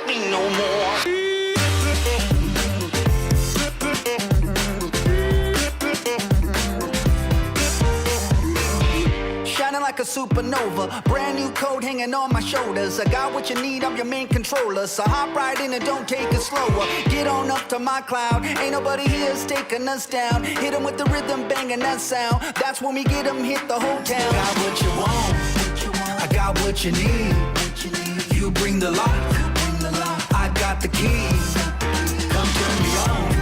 like me no more. Shining like a supernova, brand new code hanging on my shoulders. I got what you need, I'm your main controller. So hop right in and don't take it slower. Get on up to my cloud, ain't nobody here's taking us down. Hit 'em with the rhythm, banging that sound. That's when we get 'em, hit the whole town. Got what you want, I got what you need. You bring the light, I got the key. Come turn me on.